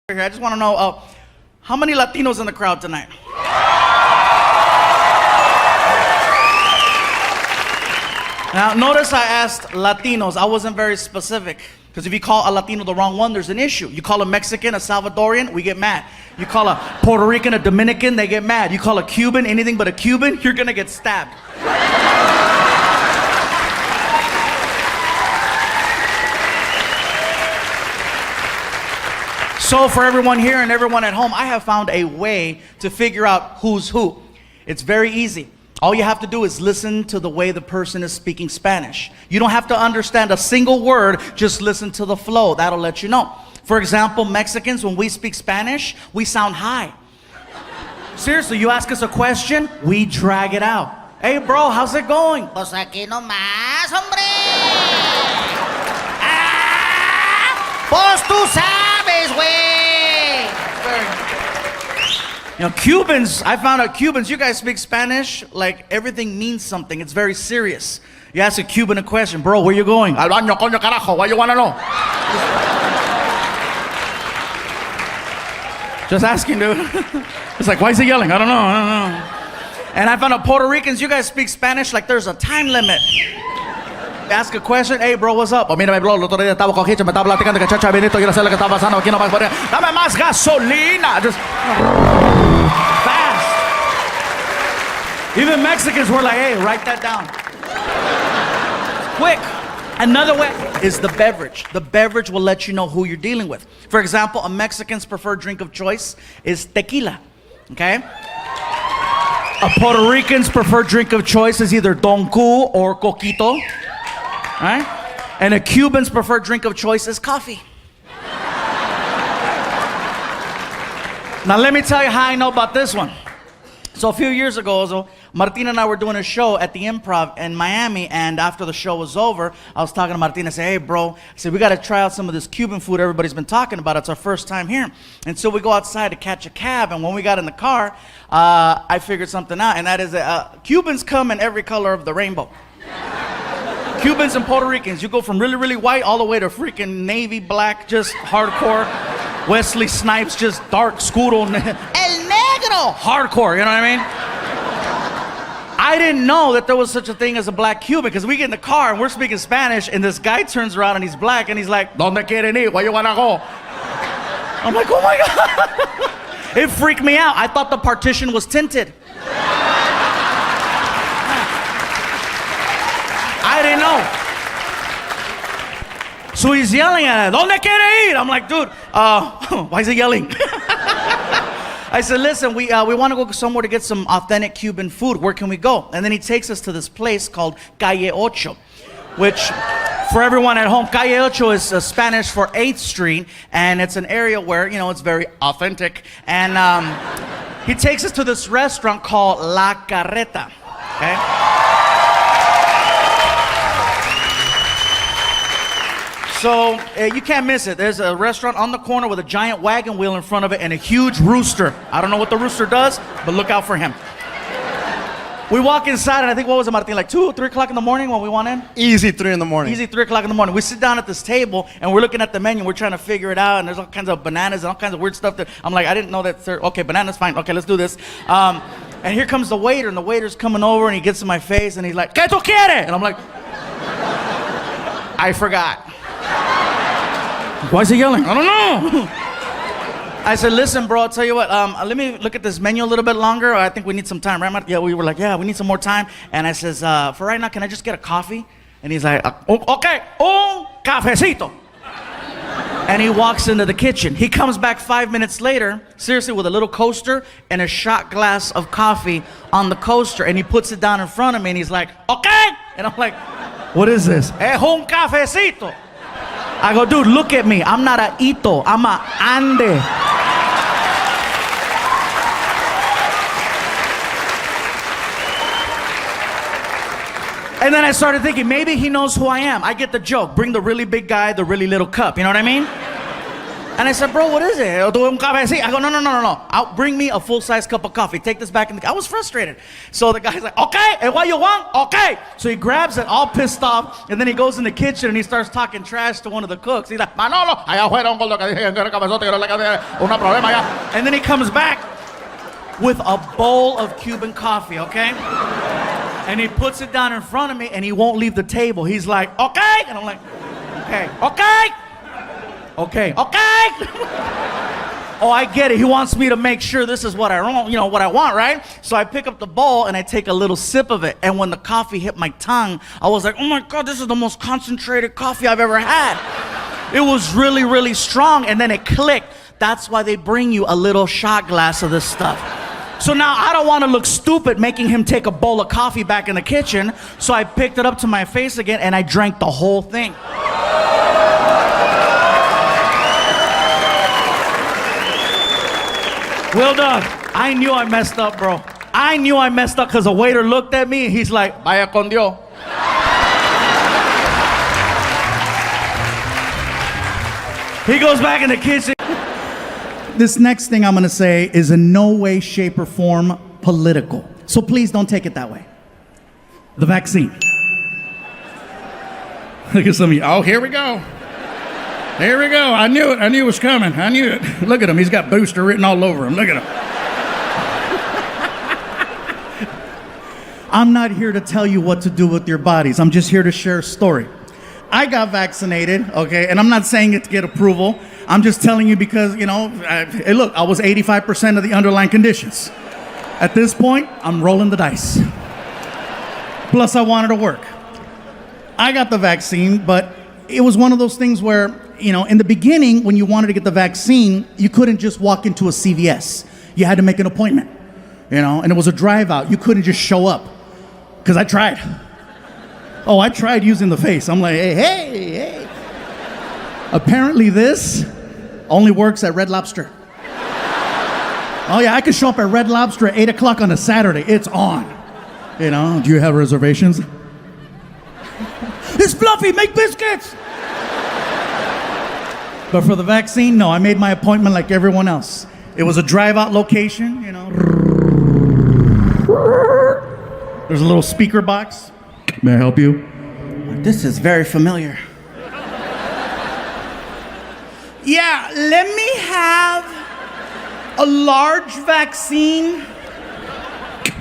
Here, I just want to know how many Latinos in the crowd tonight? Now, notice I asked Latinos. I wasn't very specific. Because if you call a Latino the wrong one, there's an issue. You call a Mexican a Salvadorian, we get mad. You call a Puerto Rican a Dominican, they get mad. You call a Cuban anything but a Cuban, you're going to get stabbed. So for everyone here and everyone at home, I have found a way to figure out who's who. It's very easy. All you have to do is listen to the way the person is speaking Spanish. You don't have to understand a single word, just listen to the flow. That'll let you know. For example, Mexicans, when we speak Spanish, we sound high. Seriously, you ask us a question, we drag it out. Hey bro, how's it going? Pues aquí nomás, hombre. Pues tú sabes, güey. You know, Cubans, I found out Cubans, you guys speak Spanish, like everything means something. It's very serious. You ask a Cuban a question, bro, where you going? Al baño, coño, carajo, why you wanna know? Just asking, dude. It's like, why is he yelling? I don't know. And I found out Puerto Ricans, you guys speak Spanish like there's a time limit. Ask a question, hey bro, what's up? Oh, mira, bro, el otro día estaba con Hitch, me estaba platicando que chacha Benito, quiero saber lo que está pasando aquí, no más, dame más gasolina. Just fast. Even Mexicans were like, hey, write that down. Quick. Another way is the beverage. The beverage will let you know who you're dealing with. For example, a Mexican's preferred drink of choice is tequila, okay? A Puerto Rican's preferred drink of choice is either Don Q or Coquito. Right? And a Cuban's preferred drink of choice is coffee. Now let me tell you how I know about this one. So a few years ago, Martina and I were doing a show at the Improv in Miami, and after the show was over, I was talking to Martina. I said, hey bro, I said, we got to try out some of this Cuban food everybody's been talking about. It's our first time here. And so we go outside to catch a cab, and when we got in the car, I figured something out, and that is that Cubans come in every color of the rainbow. Cubans and Puerto Ricans, you go from really, really white all the way to freaking navy black, just hardcore. Wesley Snipes, just dark, scuro. El negro. Hardcore, you know what I mean? I didn't know that there was such a thing as a black Cuban, because we get in the car and we're speaking Spanish, and this guy turns around and he's black, and he's like, ¿Dónde quieren ir? Where you wanna go? I'm like, oh my God. It freaked me out. I thought the partition was tinted. I didn't know. So he's yelling at us, ¿Dónde quiere ir? I'm like, dude, why is he yelling? I said, listen, we want to go somewhere to get some authentic Cuban food. Where can we go? And then he takes us to this place called Calle Ocho, which, for everyone at home, Calle Ocho is Spanish for 8th Street, and it's an area where, you know, it's very authentic. And he takes us to this restaurant called La Carreta, okay? So you can't miss it. There's a restaurant on the corner with a giant wagon wheel in front of it and a huge rooster. I don't know what the rooster does, but look out for him. We walk inside, and I think, what was it, Martin, like 2 or 3 o'clock in the morning when we went in? Easy 3 in the morning. Easy 3 o'clock in the morning. We sit down at this table, and we're looking at the menu. We're trying to figure it out, and there's all kinds of bananas and all kinds of weird stuff that I'm like, I didn't know that. Okay, bananas, fine. Okay, let's do this. And here comes the waiter, and the waiter's coming over, and he gets in my face, and he's like, ¿Qué tú quieres? And I'm like, I forgot. Why is he yelling? I don't know. I said, listen, bro, I'll tell you what, let me look at this menu a little bit longer. I think we need some time, right? Yeah, we were like, yeah, we need some more time. And I says, for right now, can I just get a coffee? And he's like, okay, un cafecito. And he walks into the kitchen. He comes back 5 minutes later, seriously, with a little coaster and a shot glass of coffee on the coaster. And he puts it down in front of me, and he's like, okay. And I'm like, what is this? Es un cafecito. I go, dude, look at me. I'm not a Ito. I'm a Ande. And then I started thinking, maybe he knows who I am. I get the joke. Bring the really big guy, the really little cup. You know what I mean? And I said, bro, what is it? I go, no. Bring me a full-size cup of coffee. Take this back. I was frustrated. So the guy's like, okay, and what you want? Okay. So he grabs it, all pissed off, and then he goes in the kitchen and he starts talking trash to one of the cooks. He's like, Manolo, allá afuera un gordo que dije que era cabezote, que no le cabía, una problema allá. And then he comes back with a bowl of Cuban coffee, okay? And he puts it down in front of me and he won't leave the table. He's like, okay. And I'm like, okay. Oh, I get it. He wants me to make sure this is what I want, what I want, right? So I pick up the bowl and I take a little sip of it. And when the coffee hit my tongue, I was like, oh my God, this is the most concentrated coffee I've ever had. It was really, really strong. And then it clicked. That's why they bring you a little shot glass of this stuff. So now I don't want to look stupid making him take a bowl of coffee back in the kitchen. So I picked it up to my face again and I drank the whole thing. Will Dog, I knew I messed up, bro. I knew I messed up because the waiter looked at me and he's like, vaya con Dios. He goes back in the kitchen. This next thing I'm going to say is in no way, shape, or form political. So please don't take it that way. The vaccine. Look at some of you. Oh, here we go. Here we go. I knew it. I knew it was coming. I knew it. Look at him. He's got booster written all over him. Look at him. I'm not here to tell you what to do with your bodies. I'm just here to share a story. I got vaccinated, okay, and I'm not saying it to get approval. I'm just telling you because, hey, look, I was 85% of the underlying conditions. At this point, I'm rolling the dice. Plus, I wanted to work. I got the vaccine, but it was one of those things where, in the beginning, when you wanted to get the vaccine, you couldn't just walk into a CVS. You had to make an appointment, and it was a drive out. You couldn't just show up, because I tried. Oh, I tried using the face. I'm like, hey. Apparently this only works at Red Lobster. Oh yeah, I could show up at Red Lobster at 8 o'clock on a Saturday. It's on. Do you have reservations? It's fluffy, make biscuits. But for the vaccine, no, I made my appointment like everyone else. It was a drive-out location, There's a little speaker box. May I help you? This is very familiar. Yeah, let me have a large vaccine.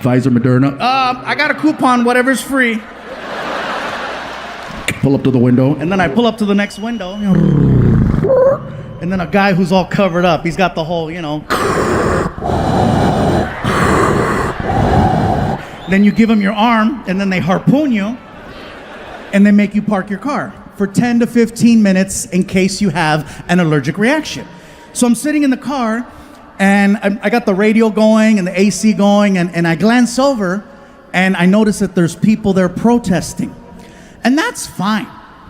Pfizer, Moderna. I got a coupon, whatever's free. Pull up to the window. And then I pull up to the next window. And then a guy who's all covered up. He's got the whole, Then you give them your arm, and then they harpoon you, and they make you park your car for 10 to 15 minutes in case you have an allergic reaction. So I'm sitting in the car, and I got the radio going and the AC going, and I glance over, and I notice that there's people there protesting. And that's fine.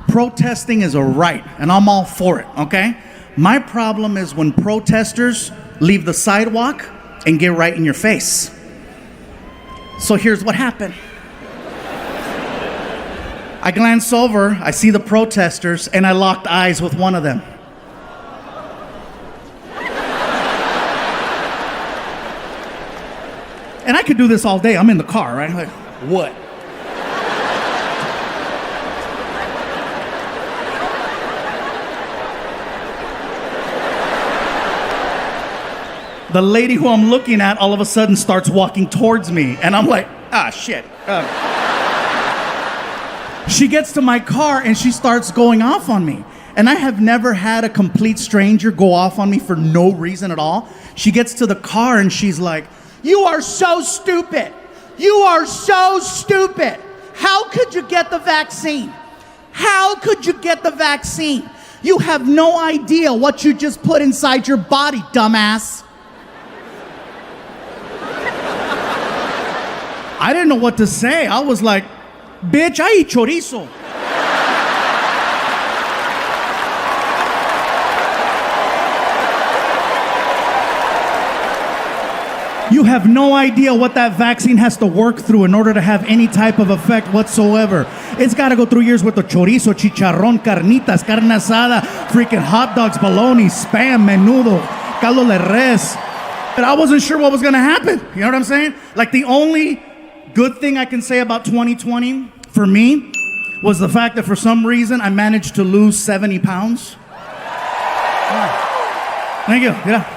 Protesting is a right, and I'm all for it, okay? My problem is when protesters leave the sidewalk and get right in your face. So here's what happened. I glance over, I see the protesters, and I locked eyes with one of them. And I could do this all day. I'm in the car, right? Like, what? The lady who I'm looking at all of a sudden starts walking towards me, and I'm like, shit. She gets to my car and she starts going off on me. And I have never had a complete stranger go off on me for no reason at all. She gets to the car and she's like, you are so stupid. You are so stupid. How could you get the vaccine? How could you get the vaccine? You have no idea what you just put inside your body, dumbass. I didn't know what to say. I was like, bitch, I eat chorizo. You have no idea what that vaccine has to work through in order to have any type of effect whatsoever. It's got to go through years worth of chorizo, chicharrón, carnitas, carne asada, freaking hot dogs, bologna, spam, menudo, caldo de res. But I wasn't sure what was going to happen. You know what I'm saying? Like, the only good thing I can say about 2020 for me was the fact that for some reason I managed to lose 70 pounds. Yeah. Thank you. Yeah.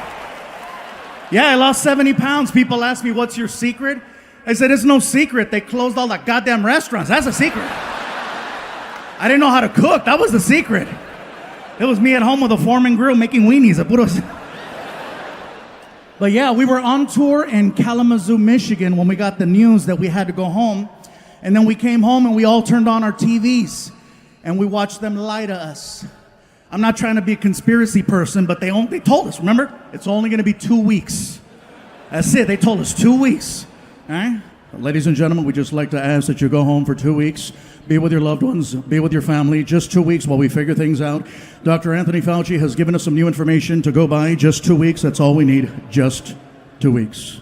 Yeah, I lost 70 pounds. People ask me, what's your secret? I said, it's no secret. They closed all the goddamn restaurants. That's a secret. I didn't know how to cook. That was the secret. It was me at home with a Foreman grill making weenies. But yeah, we were on tour in Kalamazoo, Michigan when we got the news that we had to go home. And then we came home and we all turned on our TVs and we watched them lie to us. I'm not trying to be a conspiracy person, but they told us, remember? It's only going to be 2 weeks. That's it. They told us 2 weeks. All right? Ladies and gentlemen, we just like to ask that you go home for 2 weeks. Be with your loved ones. Be with your family. Just 2 weeks while we figure things out. Dr. Anthony Fauci has given us some new information to go by. Just 2 weeks. That's all we need. Just 2 weeks.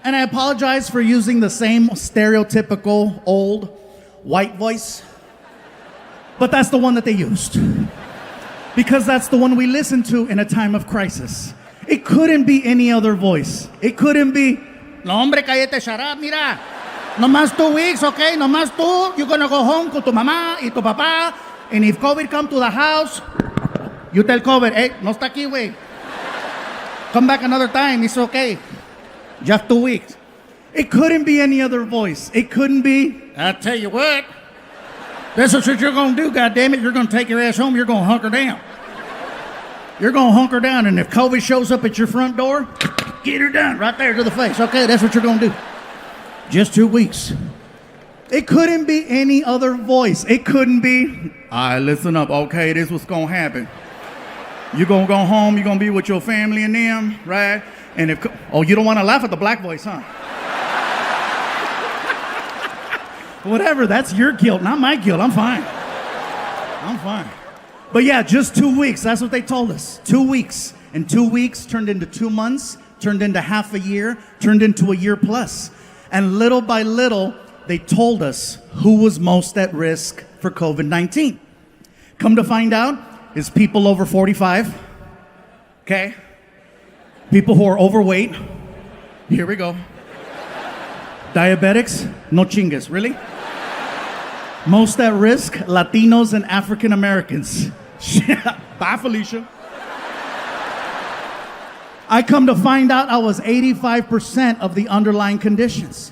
And I apologize for using the same stereotypical old white voice. But that's the one that they used. Because that's the one we listen to in a time of crisis. It couldn't be any other voice. It couldn't be, no hombre, cállate, shut up, mira. No más 2 weeks, okay? No más tú. You're gonna go home con tu mamá y tu papá. And if COVID come to the house, you tell COVID, hey, no está aquí, güey. Come back another time, it's okay. Just 2 weeks. It couldn't be any other voice. It couldn't be, I'll tell you what. This is what you're going to do, goddammit. You're going to take your ass home. You're going to hunker down. You're going to hunker down, and if COVID shows up at your front door, get her done right there to the face. Okay, that's what you're going to do. Just 2 weeks. It couldn't be any other voice. It couldn't be, all right, listen up. Okay, this is what's going to happen. You're going to go home. You're going to be with your family and them, right? And if, oh, you don't want to laugh at the black voice, huh? Whatever, that's your guilt, not my guilt. I'm fine. I'm fine. But yeah, just 2 weeks. That's what they told us. 2 weeks. And 2 weeks turned into 2 months, turned into half a year, turned into a year plus. And little by little, they told us who was most at risk for COVID-19. Come to find out, it's people over 45. Okay? People who are overweight. Here we go. Diabetics, no chingas. Really? Most at risk, Latinos and African Americans. Bye, Felicia. I come to find out I was 85% of the underlying conditions.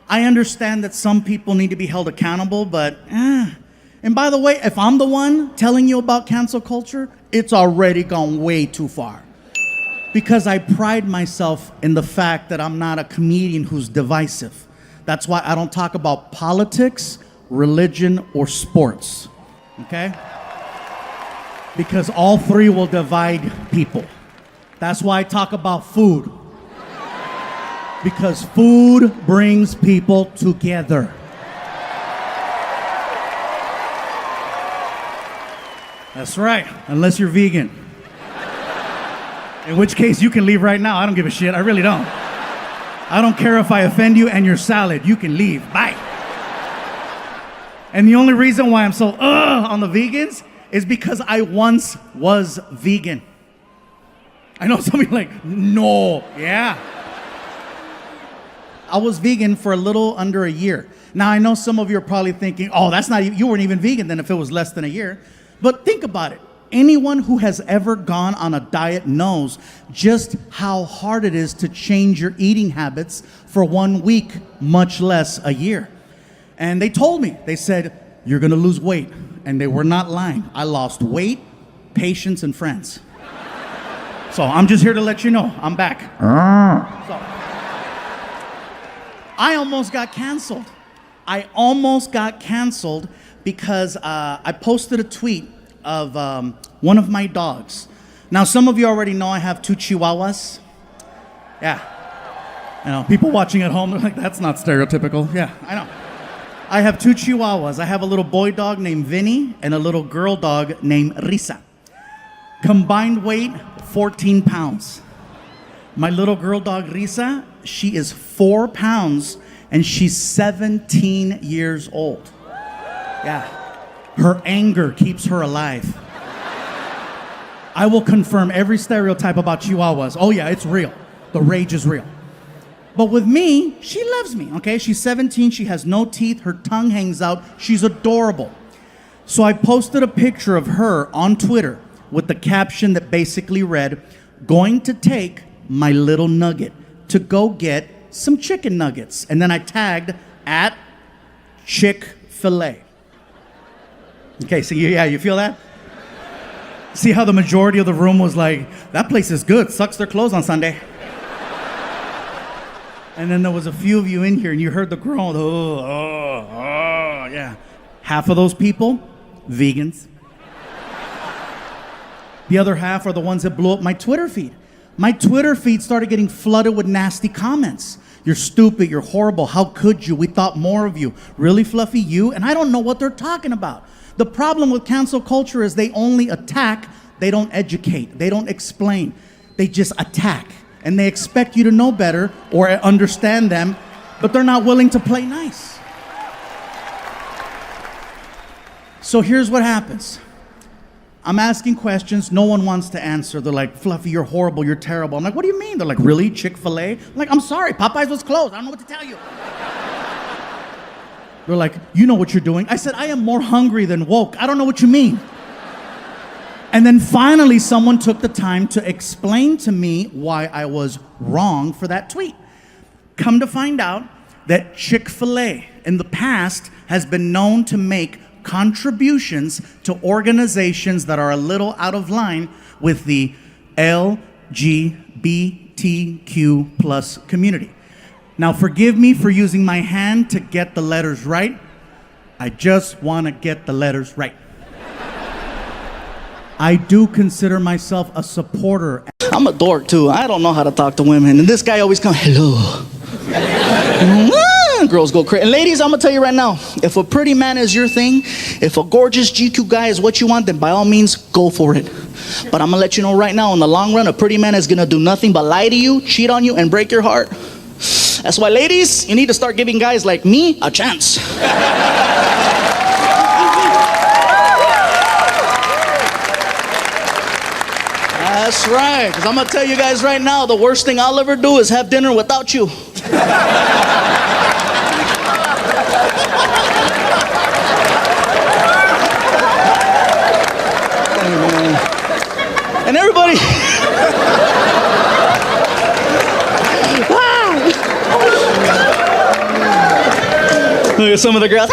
I understand that some people need to be held accountable, but and by the way, if I'm the one telling you about cancel culture, it's already gone way too far. Because I pride myself in the fact that I'm not a comedian who's divisive. That's why I don't talk about politics, religion, or sports, okay? Because all three will divide people. That's why I talk about food. Because food brings people together. That's right, unless you're vegan. In which case, you can leave right now. I don't give a shit. I really don't. I don't care if I offend you and your salad. You can leave. Bye. And the only reason why I'm so on the vegans is because I once was vegan. I know some of you are like, no. Yeah. I was vegan for a little under a year. Now, I know some of you are probably thinking, oh, that's not, you weren't even vegan then if it was less than a year. But think about it. Anyone who has ever gone on a diet knows just how hard it is to change your eating habits for 1 week, much less a year. And they told me, they said, you're gonna lose weight. And they were not lying. I lost weight, patience, and friends. So I'm just here to let you know, I'm back. So, I almost got canceled. I almost got canceled because I posted a tweet of one of my dogs. Now, some of you already know I have 2 Chihuahuas. Yeah. You know, people watching at home, they're like, that's not stereotypical. Yeah, I know. I have 2 Chihuahuas. I have a little boy dog named Vinny and a little girl dog named Risa. Combined weight, 14 pounds. My little girl dog, Risa, She is 4 pounds and she's 17 years old. Yeah. Her anger keeps her alive. I will confirm every stereotype about Chihuahuas. Oh yeah, it's real. The rage is real. But with me, she loves me, okay? She's 17, she has no teeth, her tongue hangs out, she's adorable. So I posted a picture of her on Twitter with the caption that basically read, "Going to take my little nugget to go get some chicken nuggets." And then I tagged at Chick-fil-A. Okay, so yeah, you feel that? See how the majority of the room was like, that place is good, sucks their clothes on Sunday. And then there was a few of you in here and you heard the groan, yeah. Half of those people, vegans. The other half are the ones that blew up my Twitter feed. My Twitter feed started getting flooded with nasty comments. You're stupid, you're horrible, how could you? We thought more of you. Really, Fluffy, you? And I don't know what they're talking about. The problem with cancel culture is they only attack, they don't educate, they don't explain. They just attack. And they expect you to know better or understand them, but they're not willing to play nice. So here's what happens. I'm asking questions, no one wants to answer. They're like, Fluffy, you're horrible, you're terrible. I'm like, what do you mean? They're like, really, Chick-fil-A? I'm like, I'm sorry, Popeyes was closed, I don't know what to tell you. They're like, you know what you're doing. I said, I am more hungry than woke. I don't know what you mean. And then finally, someone took the time to explain to me why I was wrong for that tweet. Come to find out that Chick-fil-A in the past has been known to make contributions to organizations that are a little out of line with the LGBTQ plus community. Now, forgive me for using my hand to get the letters right. I just want to get the letters right. I do consider myself a supporter. I'm a dork too. I don't know how to talk to women. And this guy always comes, hello. Girls go crazy. And ladies, I'm gonna tell you right now, if a pretty man is your thing, if a gorgeous GQ guy is what you want, then by all means, go for it. But I'm gonna let you know right now, in the long run, a pretty man is gonna do nothing but lie to you, cheat on you, and break your heart. That's why, ladies, you need to start giving guys like me a chance. That's right, because I'm going to tell you guys right now, the worst thing I'll ever do is have dinner without you. And everybody... Look at some of the girls.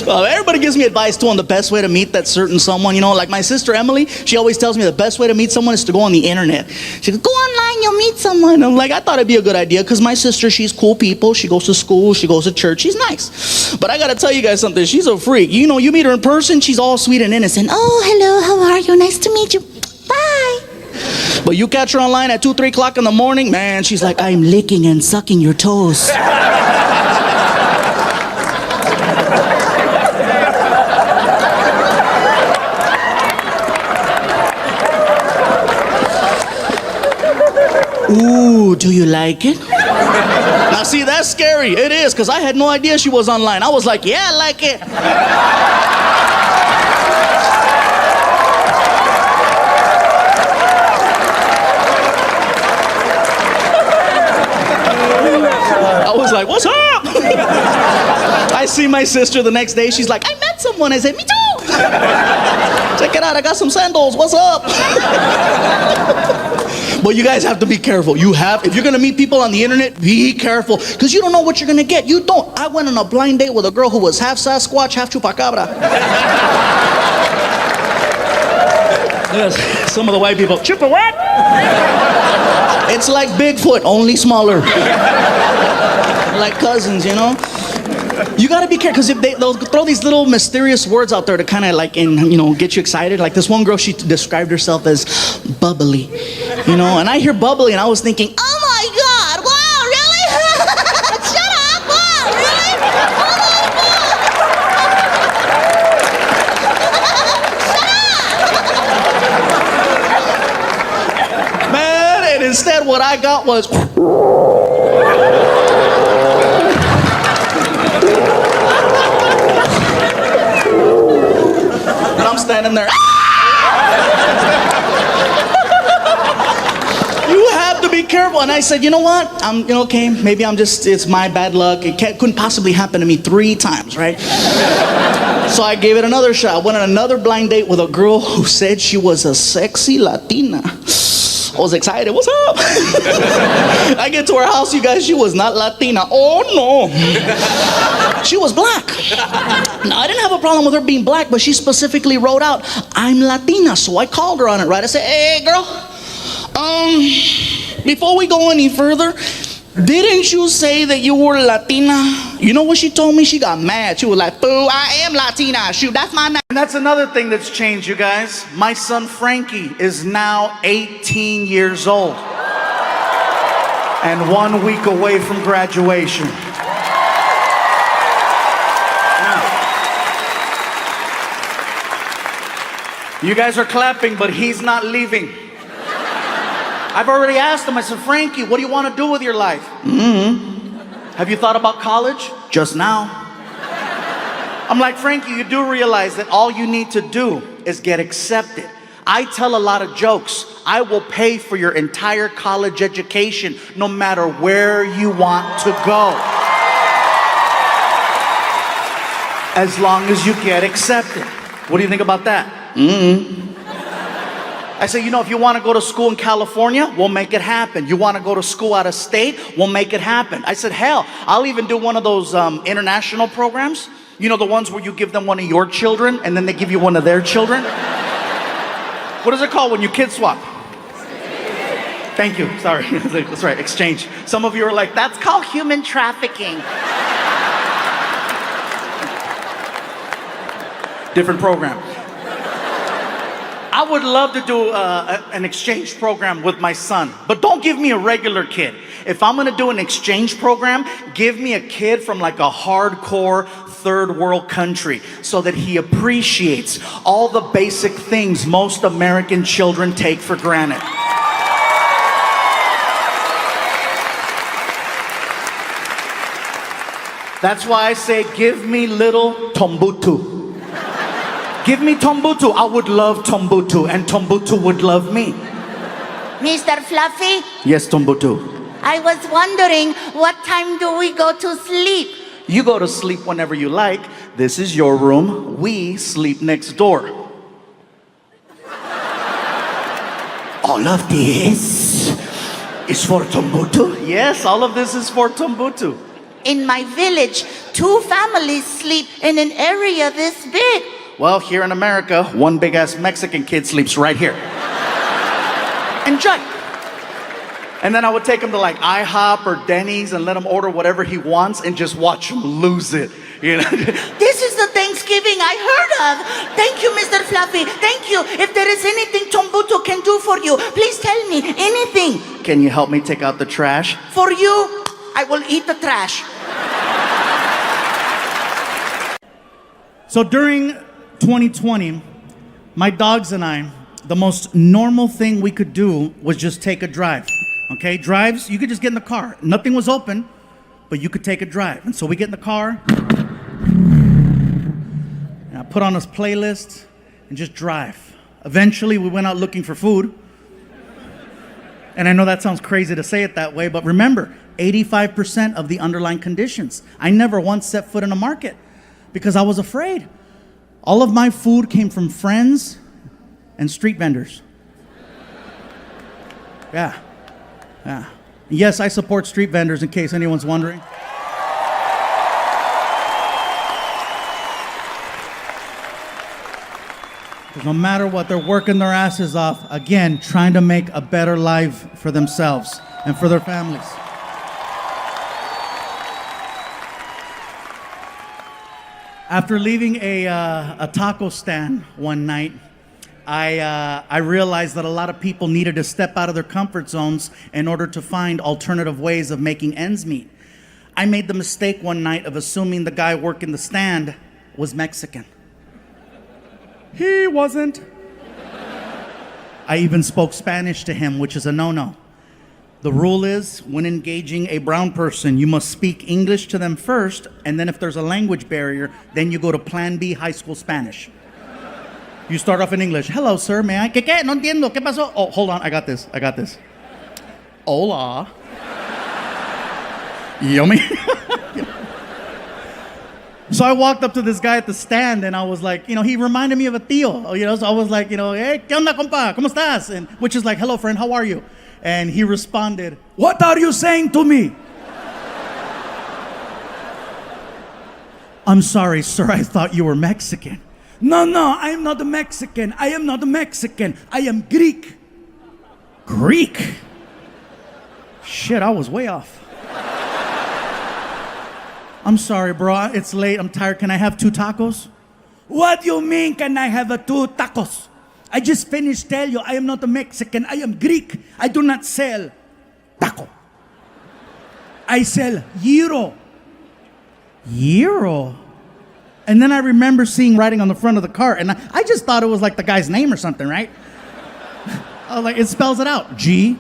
Everybody gives me advice too on the best way to meet that certain someone. You know, like my sister Emily, she always tells me the best way to meet someone is to go on the internet. She goes, go online, you'll meet someone. I'm like, I thought it'd be a good idea because my sister, she's cool people. She goes to school, she goes to church, she's nice. But I gotta tell you guys something, she's a freak. You know, you meet her in person, she's all sweet and innocent. Oh, hello, how are you? Nice to meet you. Bye. But you catch her online at 2, 3 o'clock in the morning, man, she's like, I'm licking and sucking your toes. Ooh, do you like it? Now see, that's scary. It is, because I had no idea she was online. I was like, yeah, I like it. I was like, what's up? I see my sister the next day. She's like, I met someone. I said, me too. Check it out. I got some sandals. What's up? But you guys have to be careful. If you're gonna meet people on the internet, be careful, because you don't know what you're gonna get. You don't. I went on a blind date with a girl who was half Sasquatch, half Chupacabra. Yes, some of the white people, Chupa what? It's like Bigfoot, only smaller. Like cousins, you know? You gotta be careful, because they'll throw these little mysterious words out there to kind of like, get you excited. Like this one girl, she described herself as bubbly, and I hear bubbly and I was thinking, oh my God, wow, really? Shut up, wow, really? Oh my God. Shut up. Man, what I got was... And I'm standing there. You have to be careful. And I said, you know what? Okay, maybe it's my bad luck. Couldn't possibly happen to me 3 times, right? So I gave it another shot. I went on another blind date with a girl who said she was a sexy Latina. I was excited. What's up? I get to her house, you guys. She was not Latina. Oh, no. She was black. Now, I didn't have a problem with her being black, but she specifically wrote out, I'm Latina. So I called her on it, right? I said, hey, girl, before we go any further, didn't you say that you were Latina? You know what she told me? She got mad. She was like, boo, I am Latina. Shoot, that's my name. And that's another thing that's changed, you guys. My son Frankie is now 18 years old. And 1 week away from graduation. You guys are clapping, but he's not leaving. I've already asked him, I said, Frankie, what do you want to do with your life? Have you thought about college? Just now. I'm like, Frankie, you do realize that all you need to do is get accepted. I tell a lot of jokes. I will pay for your entire college education, no matter where you want to go. As long as you get accepted. What do you think about that? I say, if you want to go to school in California, we'll make it happen. You want to go to school out of state, we'll make it happen. I said, hell, I'll even do one of those international programs. You know, the ones where you give them one of your children and then they give you one of their children? What is it called when you kid swap? Thank you, sorry. That's right, exchange. Some of you are like, that's called human trafficking. Different program. I would love to do an exchange program with my son, but don't give me a regular kid. If I'm gonna do an exchange program, give me a kid from like a hardcore third world country so that he appreciates all the basic things most American children take for granted. That's why I say, give me little Tombutu. Give me Tombutu. I would love Tombutu, and Tombutu would love me. Mr. Fluffy, Yes, Tombutu. I was wondering, what time do we go to sleep? You go to sleep whenever you like. This is your room. We sleep next door. All of this is for Tombutu? Yes, all of this is for Tombutu. In my village, 2 families sleep in an area this big. Well, here in America, one big-ass Mexican kid sleeps right here. Enjoy. And then I would take him to like IHOP or Denny's and let him order whatever he wants and just watch him lose it. You know? This is the Thanksgiving I heard of. Thank you, Mr. Fluffy. Thank you. If there is anything Tombutu can do for you, please tell me. Anything. Can you help me take out the trash? For you, I will eat the trash. So during 2020, my dogs and I, the most normal thing we could do was just take a drive. Okay, drives, you could just get in the car. Nothing was open, but you could take a drive. And so we get in the car, and I put on this playlist and just drive. Eventually, we went out looking for food. And I know that sounds crazy to say it that way, but remember, 85% of the underlying conditions. I never once set foot in a market because I was afraid. All of my food came from friends and street vendors. Yeah. Yes, I support street vendors in case anyone's wondering. Because no matter what, they're working their asses off, again, trying to make a better life for themselves and for their families. After leaving a taco stand one night, I realized that a lot of people needed to step out of their comfort zones in order to find alternative ways of making ends meet. I made the mistake one night of assuming the guy working the stand was Mexican. He wasn't. I even spoke Spanish to him, which is a no-no. The rule is, when engaging a brown person, you must speak English to them first, and then if there's a language barrier, then you go to Plan B, high school Spanish. You start off in English. Hello, sir, may I? ¿Qué? No entiendo. ¿Qué pasó? Oh, hold on, I got this. Hola. Yummy. So I walked up to this guy at the stand, and I was like, he reminded me of a tío, so I was like, hey, ¿qué onda, compa? ¿Cómo estás? And which is like, hello, friend, how are you? And he responded, what are you saying to me? I'm sorry, sir, I thought you were Mexican. No, I am not a Mexican. I am not a Mexican. I am Greek. Greek? Shit, I was way off. I'm sorry, bro. It's late. I'm tired. Can I have 2 tacos? What do you mean, can I have 2 tacos? I just finished telling you I am not a Mexican. I am Greek. I do not sell taco. I sell gyro. Gyro? And then I remember seeing writing on the front of the cart, and I just thought it was like the guy's name or something, right? I was like, it spells it out. Gyro.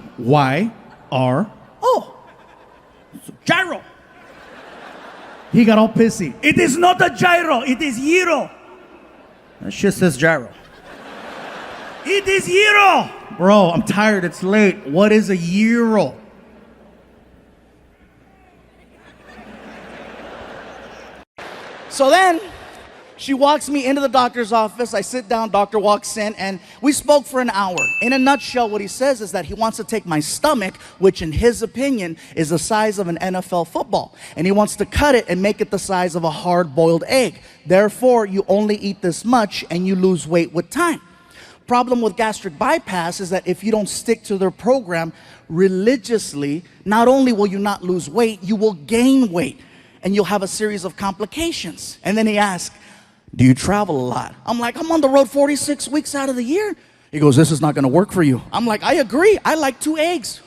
Gyro. He got all pissy. It is not a gyro, it is gyro. That shit says gyro. It is gyro. Bro, I'm tired, it's late. What is a gyro? So then, she walks me into the doctor's office. I sit down, doctor walks in, and we spoke for an hour. In a nutshell, what he says is that he wants to take my stomach, which in his opinion is the size of an NFL football, and he wants to cut it and make it the size of a hard-boiled egg. Therefore, you only eat this much and you lose weight with time. Problem with gastric bypass is that if you don't stick to their program religiously, not only will you not lose weight, you will gain weight, and you'll have a series of complications. And then he asked, do you travel a lot? I'm like, I'm on the road 46 weeks out of the year. He goes, this is not gonna work for you. I'm like, I agree, I like 2 eggs.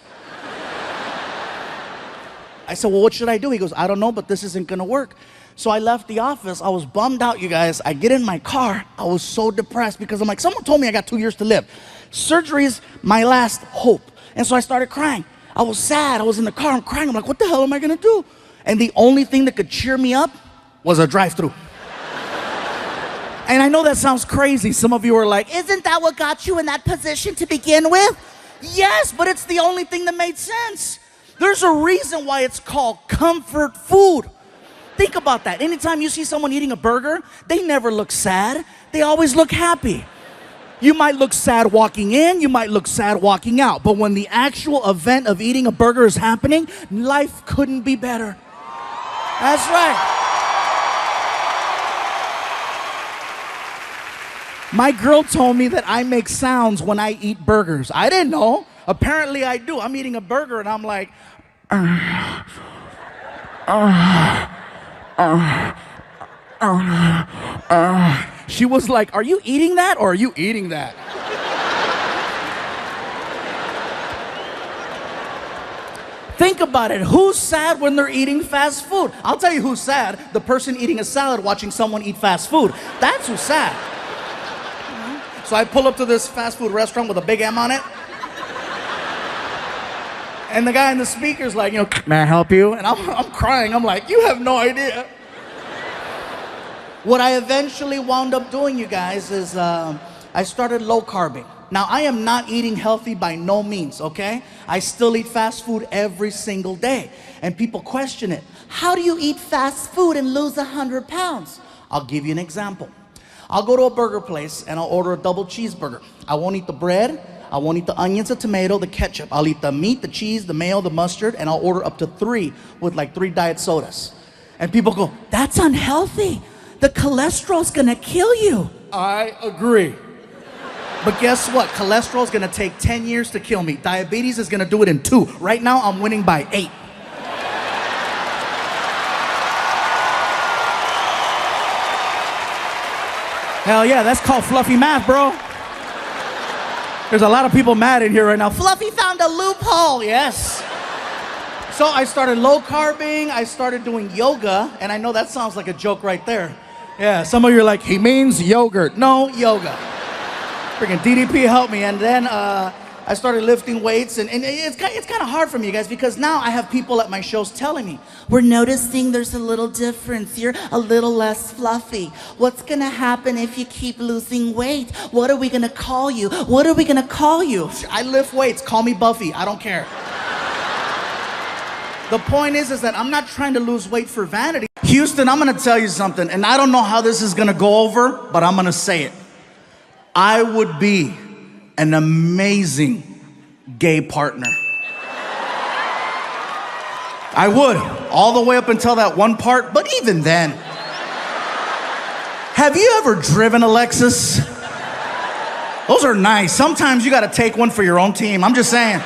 I said, well, what should I do? He goes, I don't know, but this isn't gonna work. So I left the office, I was bummed out, you guys. I get in my car, I was so depressed because I'm like, someone told me I got 2 years to live. Surgery's my last hope. And so I started crying. I was sad, I was in the car, I'm crying. I'm like, what the hell am I gonna do? And the only thing that could cheer me up was a drive-thru. And I know that sounds crazy. Some of you are like, Isn't that what got you in that position to begin with? yes, but it's the only thing that made sense. There's a reason why it's called comfort food. Think about that. Anytime you see someone eating a burger, they never look sad. They always look happy. You might look sad walking in, you might look sad walking out, but when the actual event of eating a burger is happening, life couldn't be better. That's right. My girl told me that I make sounds when I eat burgers. I didn't know. Apparently I do. I'm eating a burger and I'm like, She was like, are you eating that or are you eating that? Think about it. Who's sad when they're eating fast food? I'll tell you who's sad. The person eating a salad watching someone eat fast food. That's who's sad. So I pull up to this fast food restaurant with a big M on it. And the guy in the speaker's like, may I help you? And I'm crying. I'm like, you have no idea. What I eventually wound up doing, you guys, is I started low carbing. Now, I am not eating healthy by no means, okay? I still eat fast food every single day. And people question it. How do you eat fast food and lose 100 pounds? I'll give you an example. I'll go to a burger place and I'll order a double cheeseburger. I won't eat the bread, I won't eat the onions, the tomato, the ketchup. I'll eat the meat, the cheese, the mayo, the mustard, and I'll order up to 3 with like 3 diet sodas. And people go, That's unhealthy. The cholesterol's gonna kill you. I agree. But guess what? Cholesterol's gonna take 10 years to kill me. Diabetes is gonna do it in 2. Right now, I'm winning by 8. Hell yeah, that's called fluffy math, bro. There's a lot of people mad in here right now. Fluffy found a loophole. Yes. So I started low carbing, I started doing yoga, and I know that sounds like a joke right there. Yeah, some of you are like, he means yogurt. No, yoga. Freaking DDP helped me. And then I started lifting weights, and it's kind of hard for me, guys, because now I have people at my shows telling me, We're noticing there's a little difference. You're a little less fluffy. What's gonna happen if you keep losing weight? What are we gonna call you? What are we gonna call you? I lift weights, call me Buffy, I don't care. The point is that I'm not trying to lose weight for vanity. Houston, I'm gonna tell you something, and I don't know how this is gonna go over, but I'm gonna say it. I would be an amazing gay partner. I would, all the way up until that one part, but even then. Have you ever driven a Lexus? Those are nice. Sometimes you gotta take one for your own team, I'm just saying.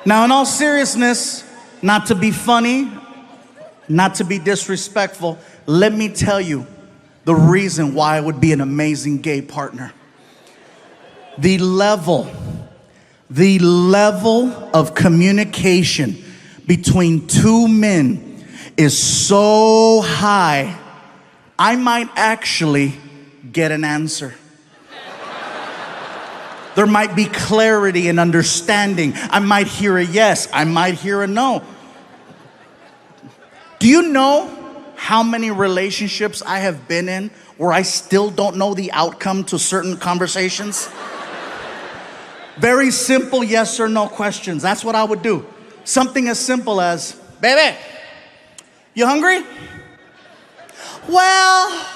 Now, in all seriousness, not to be funny, not to be disrespectful, let me tell you the reason why I would be an amazing gay partner. The level of communication between two men is so high, I might actually get an answer. There might be clarity and understanding. I might hear a yes, I might hear a no. Do you know how many relationships I have been in where I still don't know the outcome to certain conversations? Very simple yes or no questions. That's what I would do. Something as simple as, baby, you hungry? Well,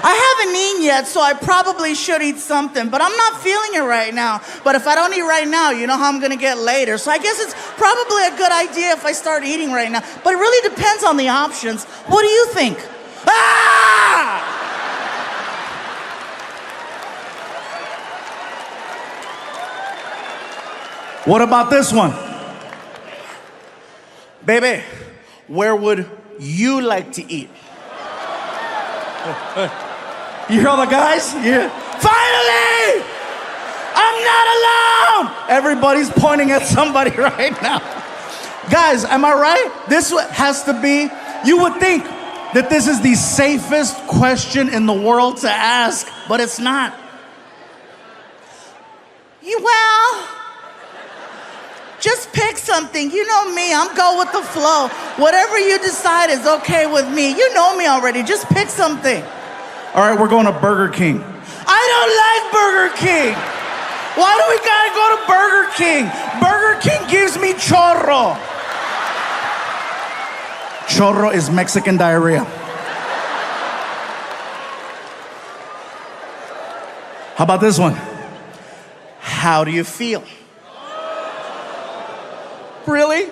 I haven't eaten yet, so I probably should eat something, but I'm not feeling it right now. But if I don't eat right now, you know how I'm gonna get later. So I guess it's probably a good idea if I start eating right now. But it really depends on the options. What do you think? Ah! What about this one? Baby, where would you like to eat? You hear all the guys? Yeah. Finally! I'm not alone! Everybody's pointing at somebody right now. Guys, am I right? This has to be, you would think that this is the safest question in the world to ask, but it's not. Well, just pick something. You know me, I'm go with the flow. Whatever you decide is okay with me. You know me already, just pick something. All right, we're going to Burger King. I don't like Burger King. Why do we gotta go to Burger King? Burger King gives me chorro. Chorro is Mexican diarrhea. How about this one? How do you feel? Really?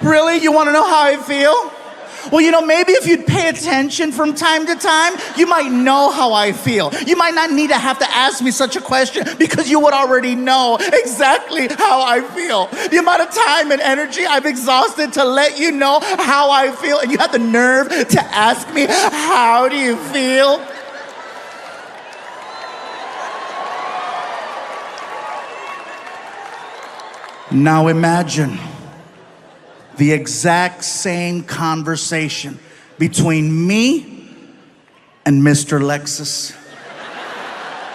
Really? You want to know how I feel? Well, you know, maybe if you'd pay attention from time to time, you might know how I feel. You might not need to have to ask me such a question because you would already know exactly how I feel. The amount of time and energy I've exhausted to let you know how I feel, and you have the nerve to ask me, how do you feel? Now imagine the exact same conversation between me and Mr. Lexus.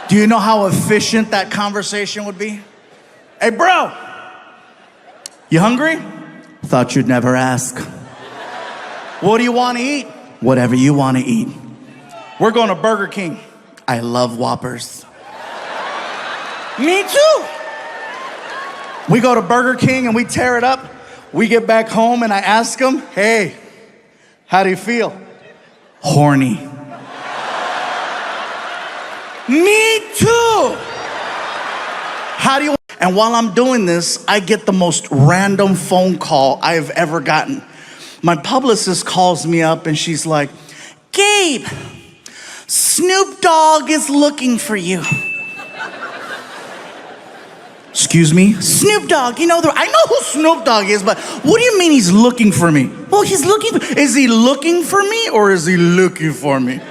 Do you know how efficient that conversation would be? Hey, bro, you hungry? Thought you'd never ask. What do you want to eat? Whatever you want to eat. We're going to Burger King. I love Whoppers. Me too. We go to Burger King and we tear it up. We get back home and I ask him, hey, how do you feel? Horny. Me too. How do you? And while I'm doing this, I get the most random phone call I've ever gotten. My publicist calls me up and she's like, Gabe, Snoop Dogg is looking for you. Excuse me? Snoop Dogg, you know, I know who Snoop Dogg is, but what do you mean he's looking for me? Well, he's looking for... Is he looking for me or is he looking for me?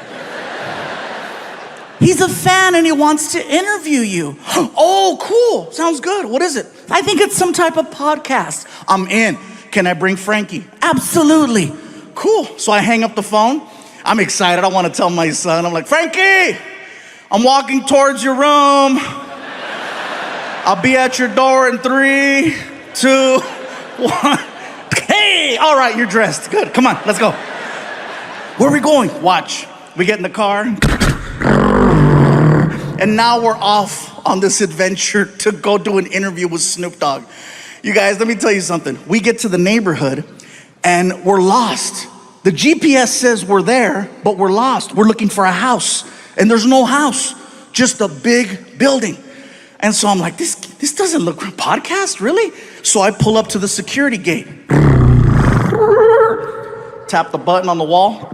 He's a fan and he wants to interview you. Oh, cool. Sounds good. What is it? I think it's some type of podcast. I'm in. Can I bring Frankie? Absolutely. Cool. So I hang up the phone. I'm excited. I want to tell my son. I'm like, Frankie, I'm walking towards your room. I'll be at your door in 3, 2, 1. Hey, all right, you're dressed. Good, come on, let's go. Where are we going? Watch. We get in the car. And now we're off on this adventure to go do an interview with Snoop Dogg. You guys, let me tell you something. We get to the neighborhood and we're lost. The GPS says we're there, but we're lost. We're looking for a house and there's no house, just a big building. And so I'm like, this doesn't look like a podcast, really? So I pull up to the security gate. Tap the button on the wall.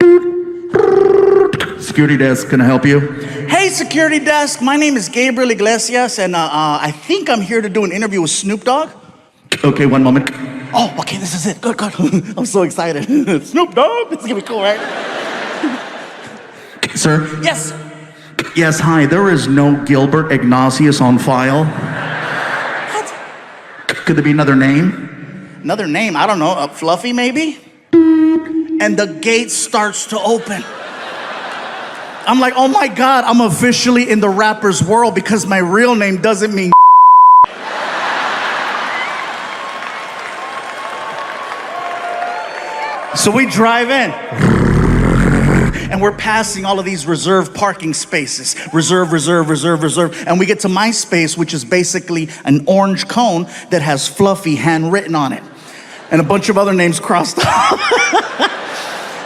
Security desk, can I help you? Hey, security desk, my name is Gabriel Iglesias, and I think I'm here to do an interview with Snoop Dogg. Okay, one moment. Oh, okay, this is it. Good. I'm so excited. Snoop Dogg, it's gonna be cool, right? Sir? Yes. Yes, hi, there is no Gilbert Ignatius on file. What? Could there be another name? Another name? I don't know, Fluffy maybe? And the gate starts to open. I'm like, oh my God, I'm officially in the rapper's world because my real name doesn't mean So we drive in. And we're passing all of these reserved parking spaces. Reserve. And we get to my space, which is basically an orange cone that has Fluffy handwritten on it. And a bunch of other names crossed off.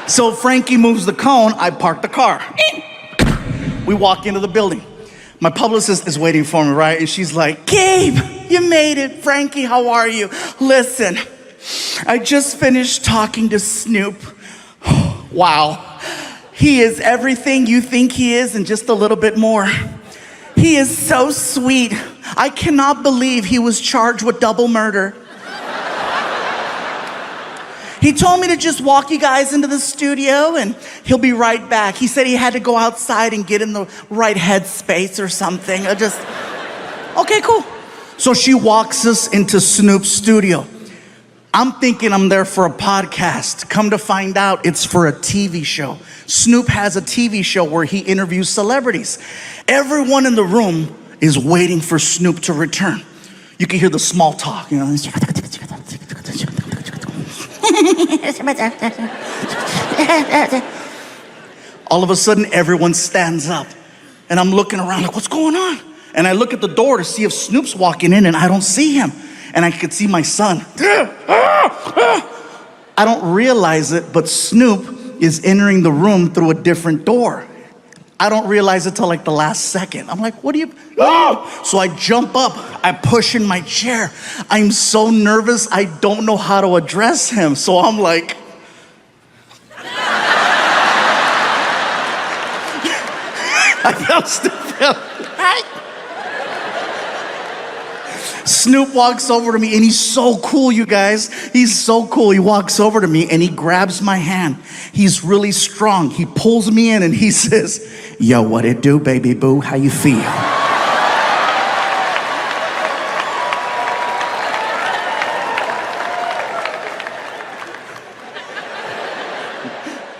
So Frankie moves the cone, I park the car. We walk into the building. My publicist is waiting for me, right? And she's like, Gabe, you made it. Frankie, how are you? Listen, I just finished talking to Snoop. Wow. He is everything you think he is and just a little bit more. He is so sweet. I cannot believe he was charged with double murder. He told me to just walk you guys into the studio and he'll be right back. He said he had to go outside and get in the right headspace or something. Okay, cool. So she walks us into Snoop's studio. I'm thinking I'm there for a podcast. Come to find out, it's for a TV show. Snoop has a TV show where he interviews celebrities. Everyone in the room is waiting for Snoop to return. You can hear the small talk, you know. All of a sudden, everyone stands up. And I'm looking around like, what's going on? And I look at the door to see if Snoop's walking in and I don't see him. And I could see my son. I don't realize it, but Snoop is entering the room through a different door. I don't realize it till like the last second. I'm like, what do you? So I jump up, I push in my chair. I'm so nervous, I don't know how to address him. So I'm like, I felt stupid. Snoop walks over to me and he's so cool, you guys. He's so cool. He walks over to me and he grabs my hand. He's really strong. He pulls me in and he says, yo, what it do, baby boo? How you feel?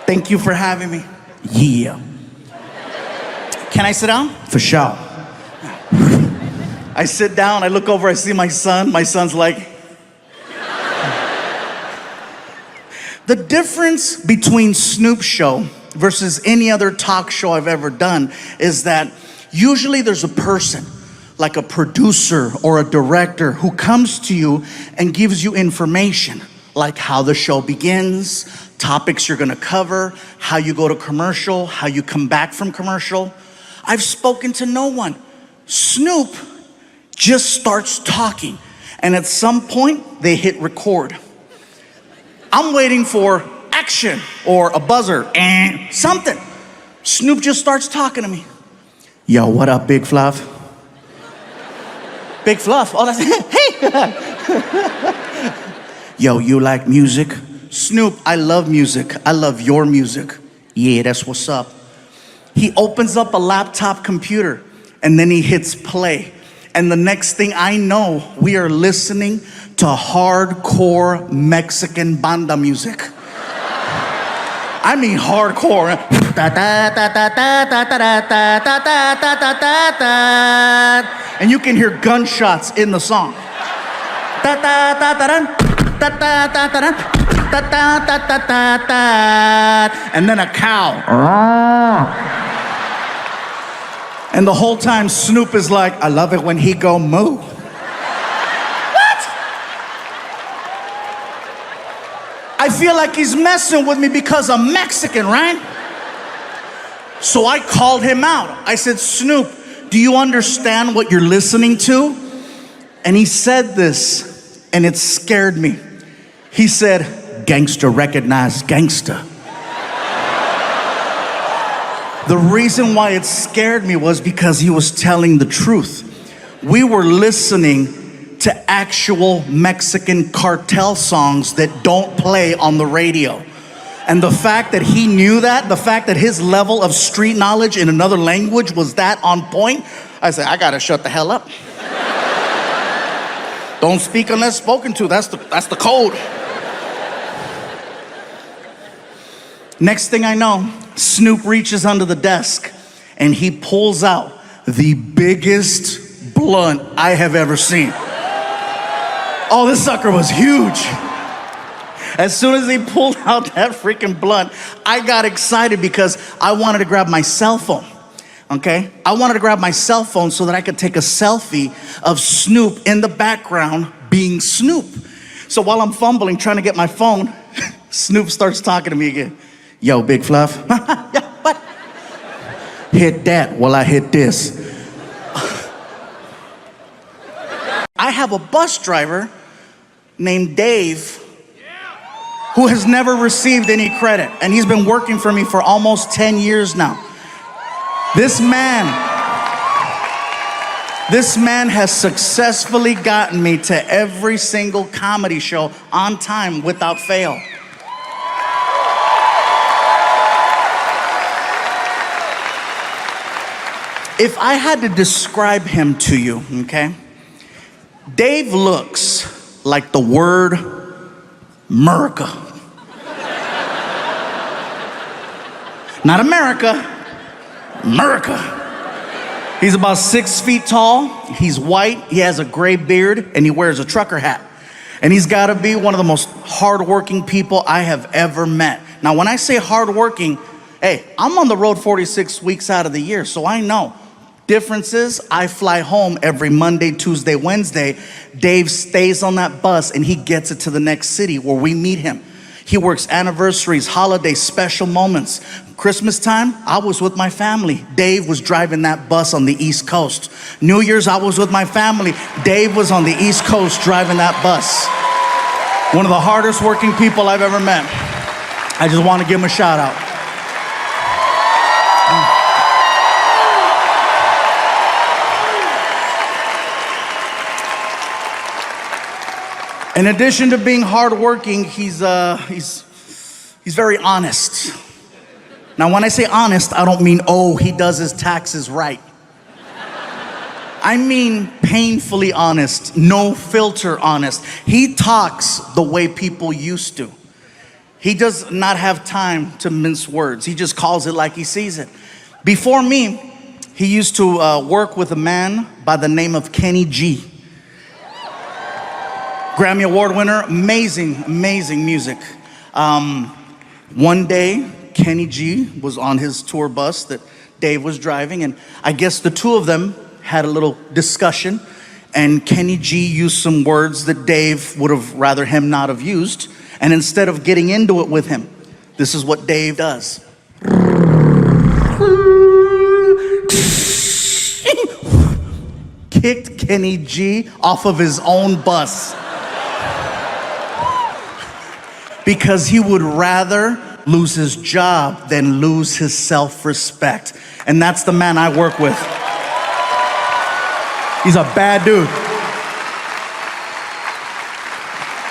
Thank you for having me. Yeah. Can I sit down? For sure. I sit down, I look over, I see my son. My son's like... The difference between Snoop's show versus any other talk show I've ever done is that usually there's a person, like a producer or a director, who comes to you and gives you information, like how the show begins, topics you're gonna cover, how you go to commercial, how you come back from commercial. I've spoken to no one. Snoop just starts talking, and at some point they hit record. I'm waiting for action or a buzzer and something. Snoop just starts talking to me. Yo, what up, Big Fluff? Big Fluff? Oh, that's hey. Yo, you like music? Snoop, I love music. I love your music. Yeah, that's what's up. He opens up a laptop computer and then he hits play. And the next thing I know, we are listening to hardcore Mexican banda music. I mean hardcore. And you can hear gunshots in the song. And then a cow. And the whole time Snoop is like, I love it when he go moo. I feel like he's messing with me because I'm Mexican, right? So I called him out. I said, Snoop, do you understand what you're listening to? And he said this, and it scared me. He said, gangster recognize gangster. The reason why it scared me was because he was telling the truth. We were listening to actual Mexican cartel songs that don't play on the radio. And the fact that he knew that, the fact that his level of street knowledge in another language was that on point, I said, I gotta shut the hell up. Don't speak unless spoken to, that's the code. Next thing I know, Snoop reaches under the desk and he pulls out the biggest blunt I have ever seen. Oh, this sucker was huge. As soon as he pulled out that freaking blunt, I got excited because I wanted to grab my cell phone, okay? I wanted to grab my cell phone so that I could take a selfie of Snoop in the background being Snoop. So while I'm fumbling, trying to get my phone, Snoop starts talking to me again. Yo, Big Fluff. Yeah, what? Hit that while I hit this. I have a bus driver named Dave who has never received any credit, and he's been working for me for almost 10 years now. This man has successfully gotten me to every single comedy show on time without fail. If I had to describe him to you, okay? Dave looks like the word America. Not America, America. He's about 6 feet tall, he's white, he has a gray beard, and he wears a trucker hat. And he's gotta be one of the most hardworking people I have ever met. Now, when I say hardworking, hey, I'm on the road 46 weeks out of the year, so I know. Difference is, I fly home every Monday, Tuesday, Wednesday. Dave stays on that bus and he gets it to the next city where we meet him. He works anniversaries, holidays, special moments. Christmas time, I was with my family. Dave was driving that bus on the East Coast. New Year's, I was with my family. Dave was on the East Coast driving that bus. One of the hardest working people I've ever met. I just want to give him a shout out. In addition to being hardworking, he's very honest. Now, when I say honest, I don't mean, oh, he does his taxes right. I mean painfully honest, no filter honest. He talks the way people used to. He does not have time to mince words. He just calls it like he sees it. Before me, he used to work with a man by the name of Kenny G. Grammy Award winner, amazing, amazing music. One day, Kenny G was on his tour bus that Dave was driving, and I guess the two of them had a little discussion, and Kenny G used some words that Dave would have rather him not have used, and instead of getting into it with him, this is what Dave does. Kicked Kenny G off of his own bus. Because he would rather lose his job than lose his self-respect. And that's the man I work with. He's a bad dude.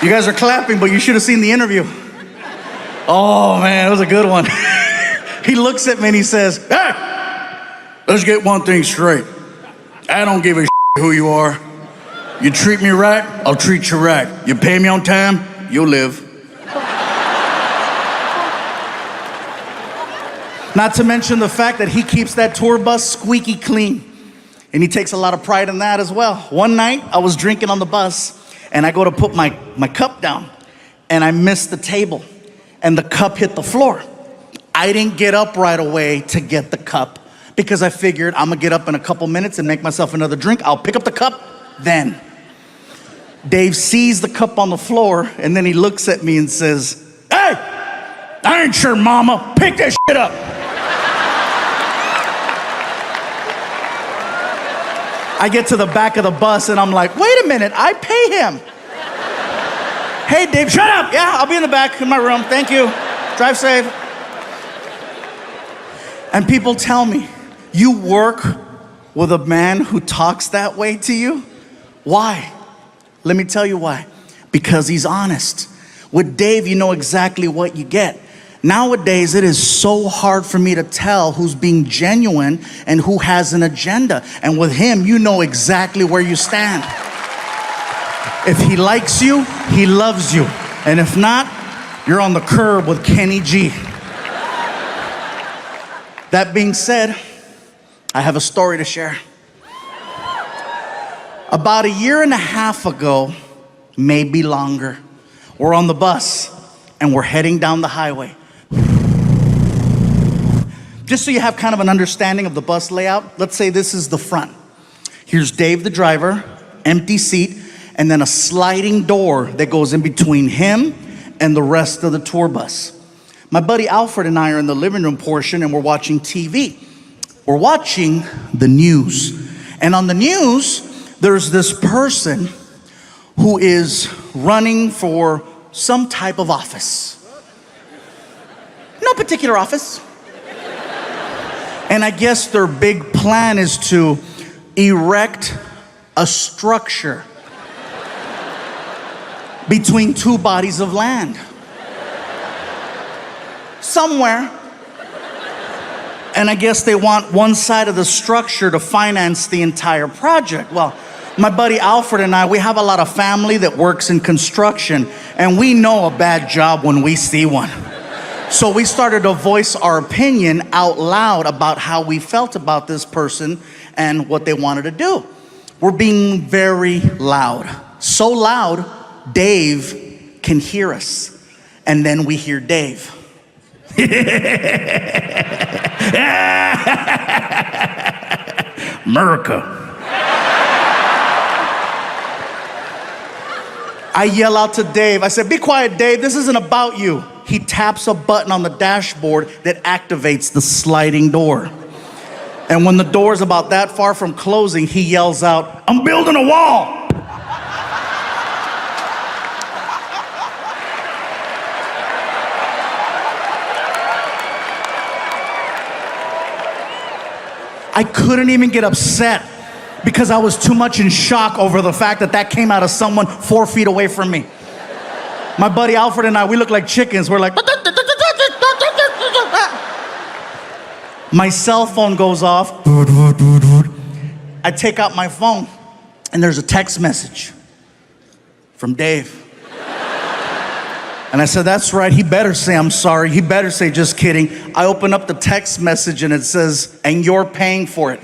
You guys are clapping, but you should have seen the interview. Oh man, it was a good one. He looks at me and he says, hey, let's get one thing straight. I don't give a shit who you are. You treat me right, I'll treat you right. You pay me on time, you'll live. Not to mention the fact that he keeps that tour bus squeaky clean. And he takes a lot of pride in that as well. One night, I was drinking on the bus, and I go to put my cup down, and I missed the table, and the cup hit the floor. I didn't get up right away to get the cup because I figured I'm gonna get up in a couple minutes and make myself another drink. I'll pick up the cup then. Dave sees the cup on the floor, and then he looks at me and says, "Hey, I ain't your mama. Pick that shit up." I get to the back of the bus and I'm like, wait a minute, I pay him. Hey, Dave, shut up. Yeah, I'll be in the back in my room. Thank you. Drive safe. And people tell me, you work with a man who talks that way to you? Why? Let me tell you why. Because he's honest. With Dave, you know exactly what you get. Nowadays, it is so hard for me to tell who's being genuine and who has an agenda. And with him, you know exactly where you stand. If he likes you, he loves you. And if not, you're on the curb with Kenny G. That being said, I have a story to share. About a year and a half ago, maybe longer, we're on the bus and we're heading down the highway. Just so you have kind of an understanding of the bus layout, let's say this is the front. Here's Dave, the driver, empty seat, and then a sliding door that goes in between him and the rest of the tour bus. My buddy Alfred and I are in the living room portion and we're watching TV. We're watching the news. And on the news, there's this person who is running for some type of office. No particular office. And I guess their big plan is to erect a structure between two bodies of land. Somewhere. And I guess they want one side of the structure to finance the entire project. Well, my buddy Alfred and I, we have a lot of family that works in construction, and we know a bad job when we see one. So we started to voice our opinion out loud about how we felt about this person and what they wanted to do. We're being very loud. So loud, Dave can hear us. And then we hear Dave. America. I yell out to Dave. I said, "Be quiet, Dave. This isn't about you." He taps a button on the dashboard that activates the sliding door. And when the door's about that far from closing, he yells out, "I'm building a wall." I couldn't even get upset because I was too much in shock over the fact that that came out of someone 4 feet away from me. My buddy Alfred and I, we look like chickens. We're like, my cell phone goes off. I take out my phone and there's a text message from Dave. And I said, "That's right, he better say I'm sorry. He better say just kidding." I open up the text message and it says, "And you're paying for it."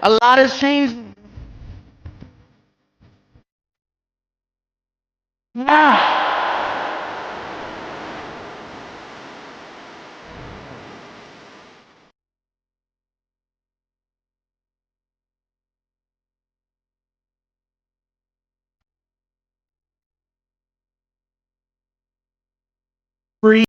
A lot has changed. Ah.